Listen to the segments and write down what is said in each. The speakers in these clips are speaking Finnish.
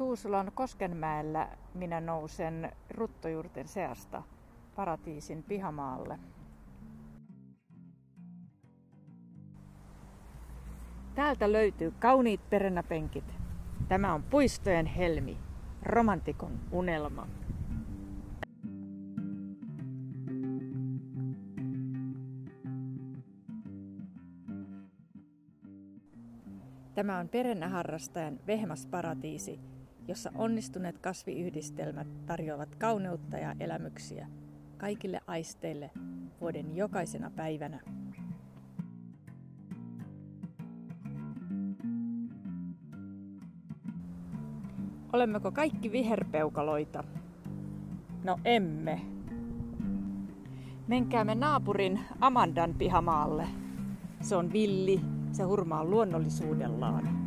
Tuusulan Koskenmäellä minä nousen ruttojuurten seasta Paratiisin pihamaalle. Täältä löytyy kauniit perennäpenkit. Tämä on puistojen helmi, romantikon unelma. Tämä on perennäharrastajan vehmas paratiisi, jossa onnistuneet kasviyhdistelmät tarjoavat kauneutta ja elämyksiä kaikille aisteille vuoden jokaisena päivänä. Olemmeko kaikki viherpeukaloita? No emme. Menkäämme naapurin Amandan pihamaalle. Se on villi, se hurmaa luonnollisuudellaan.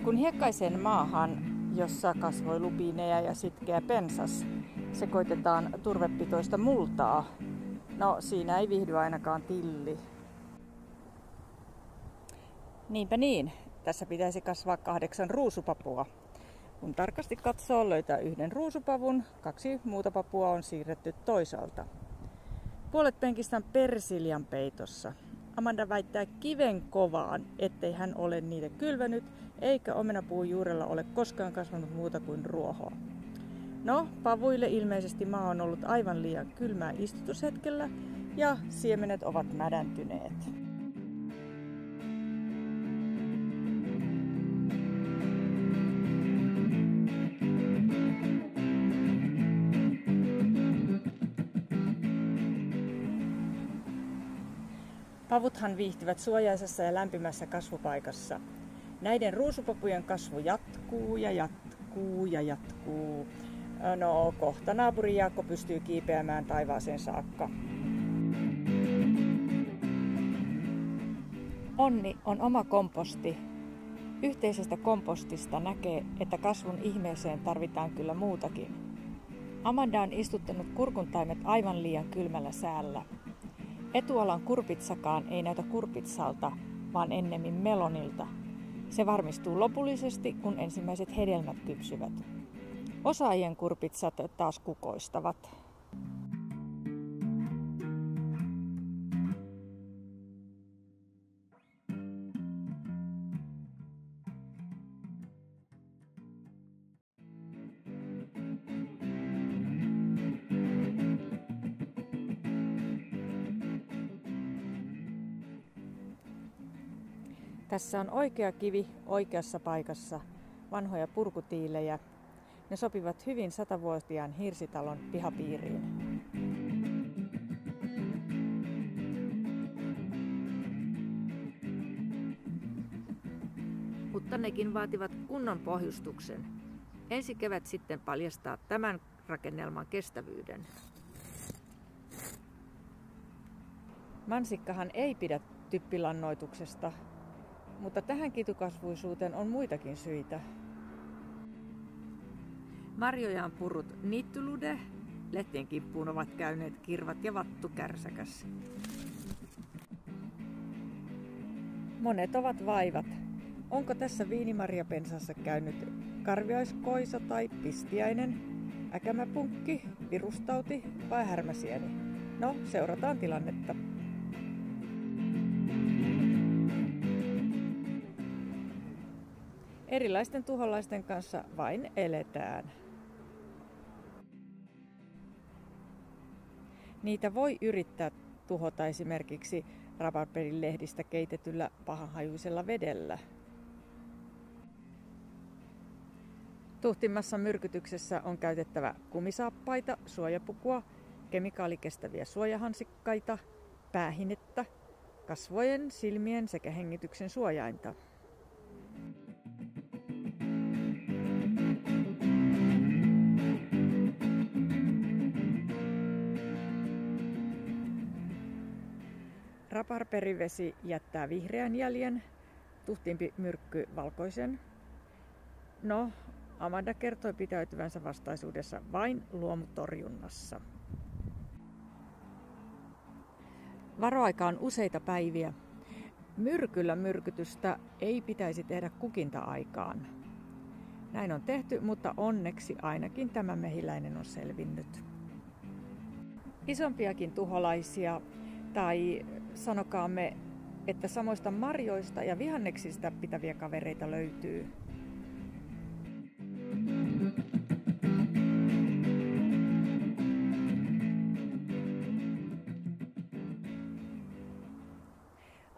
Kun hiekkaiseen maahan, jossa kasvoi lupiineja ja sitkeä pensas, sekoitetaan turvepitoista multaa, no siinä ei viihdy ainakaan tilli. Niinpä niin, tässä pitäisi kasvaa 8 ruusupapua. Kun tarkasti katsoo, löytää 1 ruusupavun, 2 muuta papua on siirretty toisaalta. Puolet penkistä on persiljan peitossa. Amanda väittää kiven kovaan, ettei hän ole niitä kylvänyt, eikä omenapuun juurella ole koskaan kasvanut muuta kuin ruohoa. No, pavuille ilmeisesti maa on ollut aivan liian kylmää istutushetkellä ja siemenet ovat mädäntyneet. Pavuthan viihtyvät suojaisessa ja lämpimässä kasvupaikassa. Näiden ruusupapujen kasvu jatkuu ja jatkuu ja jatkuu. No, kohta naapuri Jaakko pystyy kiipeämään taivaaseen saakka. Onni on oma komposti. Yhteisestä kompostista näkee, että kasvun ihmeeseen tarvitaan kyllä muutakin. Amanda on istuttanut kurkuntaimet aivan liian kylmällä säällä. Etualan kurpitsakaan ei näytä kurpitsalta, vaan ennemmin melonilta. Se varmistuu lopullisesti, kun ensimmäiset hedelmät kypsyvät. Osaajien kurpitsat taas kukoistavat. Tässä on oikea kivi oikeassa paikassa, vanhoja purkutiilejä. Ne sopivat hyvin 100-vuotiaan hirsitalon pihapiiriin. Mutta nekin vaativat kunnon pohjustuksen. Ensi kevät sitten paljastaa tämän rakennelman kestävyyden. Mansikkahan ei pidä typpilannoituksesta. Mutta tähän kitukasvuisuuteen on muitakin syitä. Marjoja on purrut niittylude, lehtien kimppuun ovat käyneet kirvat ja vattukärsäkäs. Monet ovat vaivat. Onko tässä viinimarjapensassa käynyt karviaiskoisa tai pistiäinen, äkämäpunkki, virustauti vai härmäsieni? No, seurataan tilannetta. Erilaisten tuholaisten kanssa vain eletään. Niitä voi yrittää tuhota esimerkiksi rabarberin lehdistä keitetyllä pahanhajuisella vedellä. Tuhtimmassa myrkytyksessä on käytettävä kumisaappaita, suojapukua, kemikaalikestäviä suojahansikkaita, päähinettä, kasvojen, silmien sekä hengityksen suojainta. Rabarberivesi jättää vihreän jäljen, tuhtimpi myrkky valkoisen. No, Amanda kertoi pitäytyvänsä vastaisuudessa vain luomutorjunnassa. Varoaika on useita päiviä. Myrkyllä myrkytystä ei pitäisi tehdä kukinta-aikaan. Näin on tehty, mutta onneksi ainakin tämä mehiläinen on selvinnyt. Isompiakin tuholaisia, tai sanokaamme, että samoista marjoista ja vihanneksista pitäviä kavereita löytyy.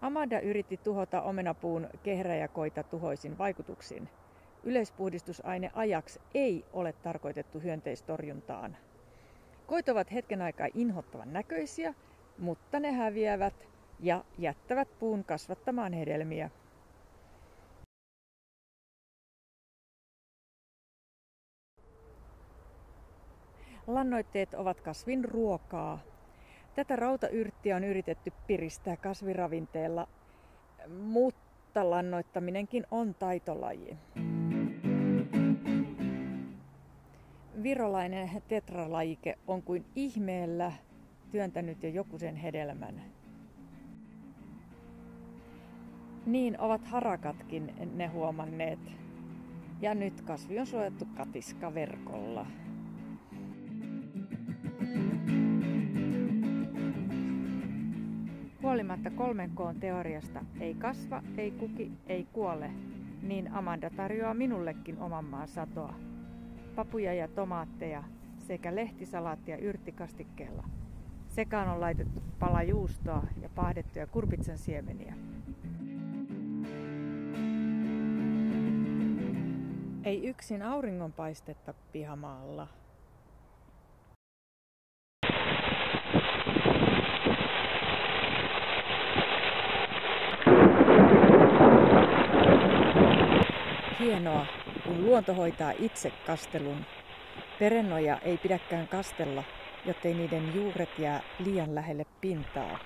Amanda yritti tuhota omenapuun kehräjäkoita tuhoisin vaikutuksin. Yleispuhdistusaine Ajax ei ole tarkoitettu hyönteistorjuntaan. Koit ovat hetken aikaa inhottavan näköisiä, mutta ne häviävät ja jättävät puun kasvattamaan hedelmiä. Lannoitteet ovat kasvin ruokaa. Tätä rautayrttiä on yritetty piristää kasviravinteella, mutta lannoittaminenkin on taitolaji. Virolainen tetralajike on kuin ihmeellä työntänyt jo jokusen hedelmän. Niin ovat harakatkin ne huomanneet. Ja nyt kasvi on suojattu katiskaverkolla. Huolimatta 3K:n teoriasta ei kasva, ei kuki, ei kuole, niin Amanda tarjoaa minullekin oman maan satoa. Papuja ja tomaatteja sekä lehtisalaattia yrttikastikkeella. Sekaan on laitettu pala juustoa ja paahdettuja kurpitsan siemeniä. Ei yksin auringonpaistetta pihamaalla. Hienoa, kun luonto hoitaa itse kastelun. Perennoja ei pidäkään kastella, jottei niiden juuret jää liian lähelle pintaa.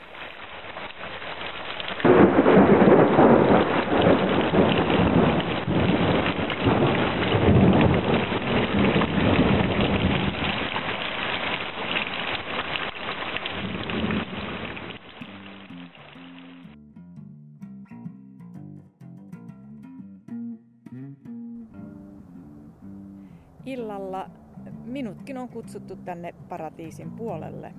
Illalla minutkin on kutsuttu tänne paratiisin puolelle.